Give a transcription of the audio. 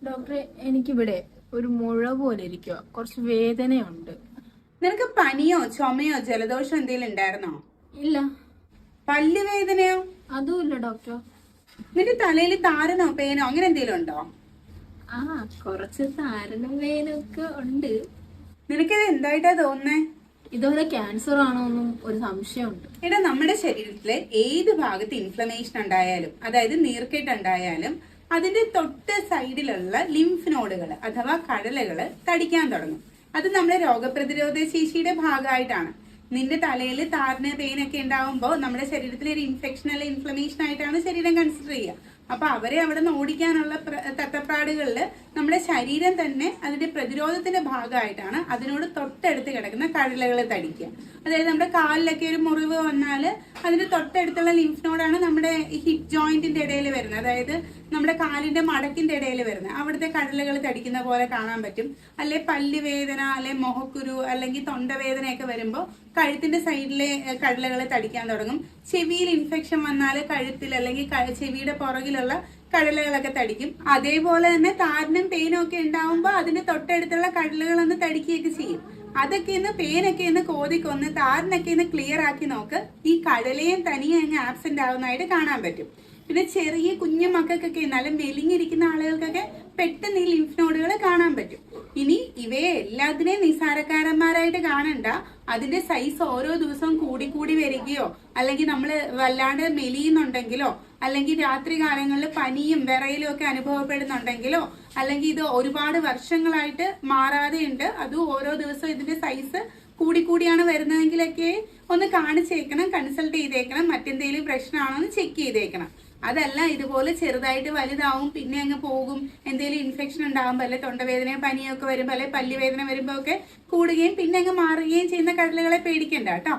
ഡോക്ടറെ, എനിക്കിവിടെ ഒരു മുഴ പോലെ ഇരിക്കുക, കുറച്ച് വേദനയുണ്ട്. നിനക്ക് പനിയോ ചുമയോ ജലദോഷം എന്തെങ്കിലും ഉണ്ടായിരുന്നോ? ഇല്ല. പല്ല് വേദനയോ? അതുമില്ല ഡോക്ടർ. നിന്റെ തലയിൽ താരനോ പേനോ അങ്ങനെ എന്തെങ്കിലും ഉണ്ടോ? ആ, കുറച്ച് താരനും വേനൊക്കെ ഉണ്ട്. നിനക്കിത് എന്തായിട്ടാ തോന്നുന്നേ? ഇതുപോലെ ക്യാൻസർ ആണോന്നും ഒരു സംശയമുണ്ട്. എടാ, നമ്മുടെ ശരീരത്തിലെ ഏത് ഭാഗത്ത് ഇൻഫ്ലമേഷൻ ഉണ്ടായാലും, അതായത് നീർക്കെട്ട് ഉണ്ടായാലും, അതിന്റെ തൊട്ട് സൈഡിലുള്ള ലിംഫ് നോഡുകൾ അഥവാ കടലകൾ തടിക്കാൻ തുടങ്ങും. അത് നമ്മുടെ രോഗപ്രതിരോധ ശേഷിയുടെ ഭാഗമായിട്ടാണ്. നിന്റെ തലയിൽ താരന് പെയിനൊക്കെ ഉണ്ടാവുമ്പോൾ നമ്മുടെ ശരീരത്തിലെ ഒരു ഇൻഫെക്ഷൻ അല്ലെ ഇൻഫ്ലമേഷൻ ആയിട്ടാണ് ശരീരം കൺസിഡർ ചെയ്യുക. അപ്പൊ അവരെ അവിടെ നിന്ന് ഓടിക്കാനുള്ള തട്ടപ്പാടുകളിൽ നമ്മുടെ ശരീരം തന്നെ അതിന്റെ പ്രതിരോധത്തിന്റെ ഭാഗമായിട്ടാണ് അതിനോട് തൊട്ടടുത്ത് കിടക്കുന്ന കടലകൾ തടിക്കുക. അതായത് നമ്മുടെ കാലിലൊക്കെ ഒരു മുറിവ് വന്നാൽ അതിന്റെ തൊട്ടടുത്തുള്ള ലിംഫ് നോഡാണ് നമ്മുടെ ഹിപ്പ് ജോയിന്റിന്റെ ഇടയിൽ വരുന്നത്, അതായത് നമ്മുടെ കാലിന്റെ മടക്കിന്റെ ഇടയിൽ വരുന്നത്. അവിടുത്തെ കടലകൾ തടിക്കുന്ന പോലെ കാണാൻ പറ്റും. അല്ലെ പല്ല് വേദന, അല്ലെ മുഖക്കുരു, അല്ലെങ്കിൽ തൊണ്ടവേദനയൊക്കെ വരുമ്പോൾ കഴുത്തിന്റെ സൈഡിലെ കടലകൾ തടിക്കാൻ തുടങ്ങും. ചെവിയിൽ ഇൻഫെക്ഷൻ വന്നാൽ കഴുത്തിൽ അല്ലെങ്കിൽ ചെവിയുടെ പുറകിലുള്ള കടലകളൊക്കെ തടിക്കും. അതേപോലെ തന്നെ താരനും പെയിനും ഒക്കെ ഉണ്ടാവുമ്പോൾ അതിന്റെ തൊട്ടടുത്തുള്ള കടലകളൊന്ന് തടിക്കുകയൊക്കെ ചെയ്യും. അതൊക്കെ ഇന്ന് പെയിനൊക്കെ ഇന്ന് കോതിക്കൊന്ന് താരനൊക്കെ ഇന്ന് ക്ലിയർ ആക്കി നോക്ക്. ഈ കടലയും തനിയും അങ്ങ് ആബ്സെന്റ് ആവുന്നതായിട്ട് കാണാൻ പറ്റും. പിന്നെ ചെറിയ കുഞ്ഞു മക്കൾക്കൊക്കെ നല്ല മെലിഞ്ഞിരിക്കുന്ന ആളുകൾക്കൊക്കെ പെട്ടെന്ന് ഈ ലിംഫ് നോഡുകൾ കാണാൻ പറ്റും. ഇനി ഇവയെ എല്ലാത്തിനെയും നിസാരക്കാരന്മാരായിട്ട് കാണണ്ട. അതിന്റെ സൈസ് ഓരോ ദിവസവും കൂടി വരികയോ, അല്ലെങ്കിൽ നമ്മൾ വല്ലാണ്ട് മെലിയുന്നുണ്ടെങ്കിലോ, അല്ലെങ്കിൽ രാത്രി കാലങ്ങളിൽ പനിയും വിറയലും ഒക്കെ അനുഭവപ്പെടുന്നുണ്ടെങ്കിലോ, അല്ലെങ്കിൽ ഇത് ഒരുപാട് വർഷങ്ങളായിട്ട് മാറാതെ ഉണ്ട്, അതും ഓരോ ദിവസവും ഇതിന്റെ സൈസ് കൂടിയാണ് വരുന്നതെങ്കിലൊക്കെ ഒന്ന് കാണിച്ചേക്കണം, കൺസൾട്ട് ചെയ്തേക്കണം. മറ്റെന്തെങ്കിലും പ്രശ്നമാണോ എന്ന് ചെക്ക് ചെയ്തേക്കണം. അതല്ല ഇതുപോലെ ചെറുതായിട്ട് വലുതാവും പിന്നെ അങ്ങ് പോകും, എന്തെങ്കിലും ഇൻഫെക്ഷൻ ഉണ്ടാകുമ്പോൾ, അല്ലെ തൊണ്ടവേദനയോ പനിയോ ഒക്കെ വരുമ്പോൾ, അല്ലെ പല്ലുവേദന വരുമ്പോൾ ഒക്കെ കൂടുകയും പിന്നെ അങ്ങ് മാറുകയും ചെയ്യുന്ന കടലുകളെ പേടിക്കണ്ട കേട്ടോ.